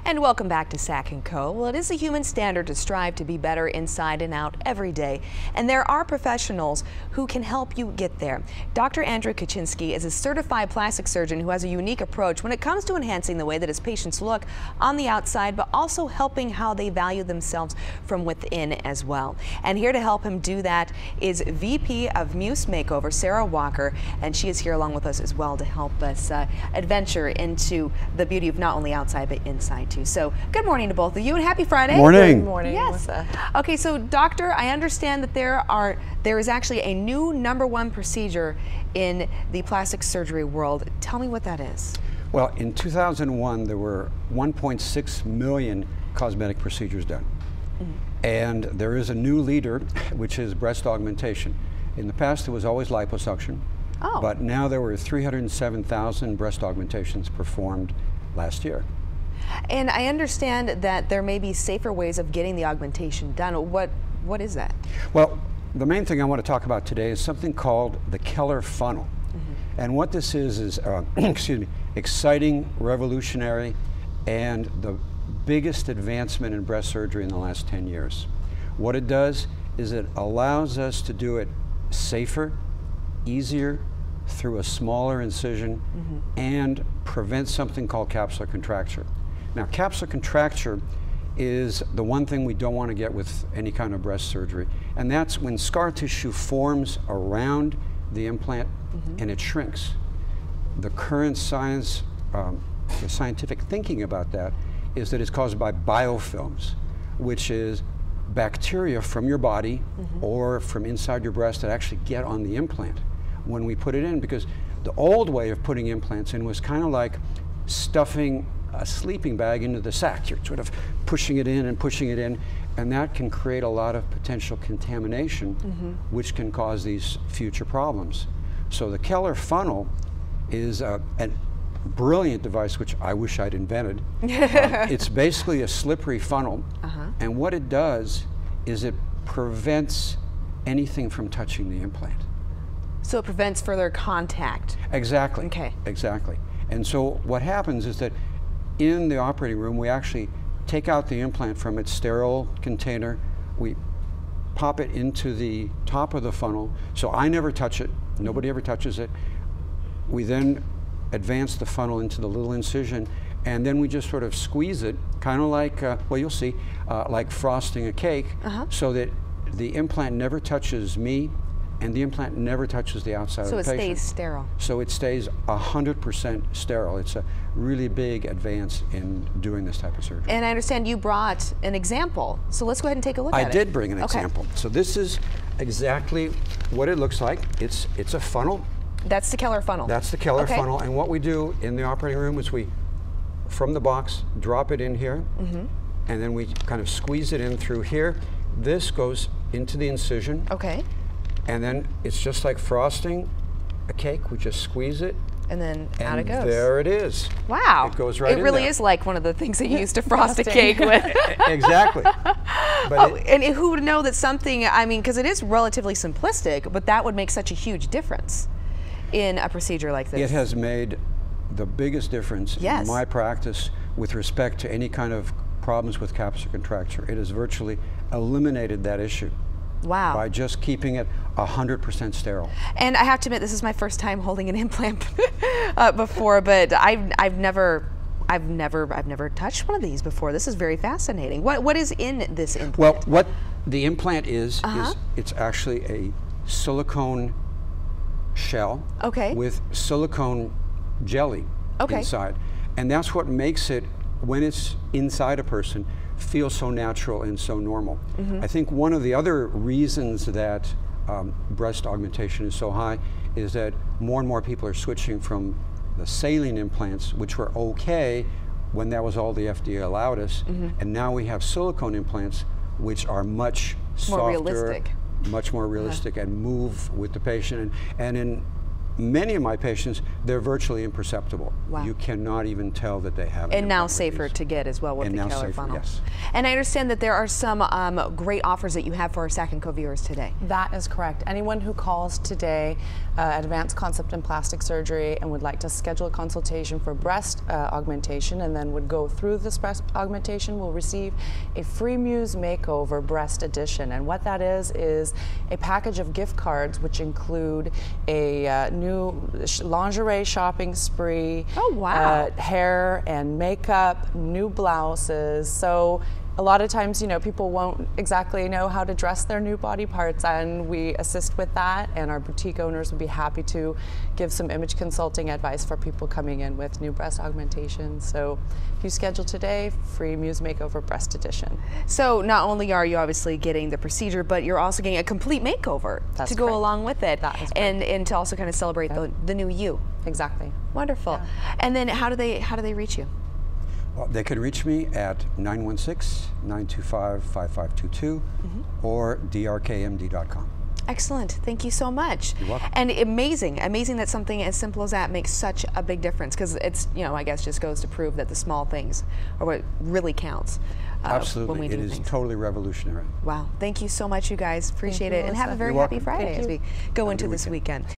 And welcome back to Sac & Co. Well, it is a human standard to strive to be better inside and out every day. And there are professionals who can help you get there. Dr. Andrew Kaczynski is a certified plastic surgeon who has a unique approach when it comes to enhancing the way that his patients look on the outside, but also helping how they value themselves from within as well. And here to help him do that is VP of Muse Makeover, Sarah Walker, and she is here along with us as well to help us adventure into the beauty of not only outside but inside too. So good morning to both of you and happy Friday. Morning. Good morning, yes. Melissa. Okay, so doctor, I understand that there is actually a new #1 procedure in the plastic surgery world. Tell me what that is. Well, in 2001, there were 1.6 million cosmetic procedures done. And there is a new leader, which is breast augmentation. In the past, it was always liposuction. Oh. But now there were 307,000 breast augmentations performed last year. And I understand that there may be safer ways of getting the augmentation done. What is that? Well, the main thing I want to talk about today is something called the Keller funnel. And what this is excuse me, exciting, revolutionary, and the biggest advancement in breast surgery in the last 10 years. What it does is it allows us to do it safer, easier, through a smaller incision, and prevent something called capsular contracture. Now, capsular contracture is the one thing we don't want to get with any kind of breast surgery, and that's when scar tissue forms around the implant and it shrinks. The current science, the scientific thinking about that is that it's caused by biofilms, which is bacteria from your body or from inside your breast that actually get on the implant when we put it in, because the old way of putting implants in was kind of like stuffing a sleeping bag into the sac. You're sort of pushing it in, and that can create a lot of potential contamination, which can cause these future problems. So the Keller funnel is a brilliant device, which I wish I'd invented. It's basically a slippery funnel, and what it does is it prevents anything from touching the implant. So it prevents further contact. Exactly. Okay. Exactly. And so what happens is that in the operating room, we actually take out the implant from its sterile container. We pop it into the top of the funnel. So I never touch it. Nobody ever touches it. We then advance the funnel into the little incision, and then we just sort of squeeze it, kind of like, well, you'll see, like frosting a cake, so that the implant never touches me, and the implant never touches the outside of the patient. So it stays sterile. So it stays 100% sterile. It's a really big advance in doing this type of surgery. And I understand you brought an example, so let's go ahead and take a look at it. I did bring an example. So this is exactly what it looks like. It's a funnel. That's the Keller funnel. That's the Keller funnel, and what we do in the operating room is we, from the box, drop it in here, and then we kind of squeeze it in through here. This goes into the incision. Okay. And then it's just like frosting a cake. We just squeeze it. And then out it goes. And there it is. Wow. It goes right in there. It really is like one of the things that you used to frost a cake with. Exactly. But and who would know that something, I mean, because it is relatively simplistic, but that would make such a huge difference in a procedure like this. It has made the biggest difference in my practice with respect to any kind of problems with capsular contracture. It has virtually eliminated that issue. Wow. By just keeping it 100% sterile. And I have to admit, this is my first time holding an implant before, but I've never touched one of these before. This is very fascinating. What is in this implant? Well, what the implant is it's actually a silicone shell with silicone jelly inside. And that's what makes it, when it's inside a person, feel so natural and so normal. I think one of the other reasons that breast augmentation is so high is that more and more people are switching from the saline implants, which were okay when that was all the FDA allowed us, and now we have silicone implants, which are much softer, more realistic. much more realistic, and move with the patient. And in many of my patients, they're virtually imperceptible. Wow. You cannot even tell that they have. And now safer to get as well with the Keller funnel. Yes. And I understand that there are some great offers that you have for our Sac & Co viewers today. That is correct. Anyone who calls today at Advanced Concept and Plastic Surgery and would like to schedule a consultation for breast augmentation and then would go through this breast augmentation will receive a free Muse Makeover Breast Edition. And what that is a package of gift cards which include a new lingerie shopping spree, oh, wow. Hair and makeup, new blouses. So a lot of times, you know, people won't exactly know how to dress their new body parts, and we assist with that, and our boutique owners would be happy to give some image consulting advice for people coming in with new breast augmentation. So if you schedule today, free Muse Makeover Breast Edition. So not only are you obviously getting the procedure, but you're also getting a complete makeover to go along with it. That is and to also kind of celebrate the new you. Exactly. Wonderful. Yeah. And then how do they reach you? Well, they can reach me at 916-925-5522 or drkmd.com. Excellent. Thank you so much. You're welcome. And amazing that something as simple as that makes such a big difference, because it's, you know, I guess just goes to prove that the small things are what really counts. Absolutely. When we do it is things. totally revolutionary. Wow. Thank you so much, you guys. Appreciate it. And have a very You're happy welcome. Friday as we go into this weekend.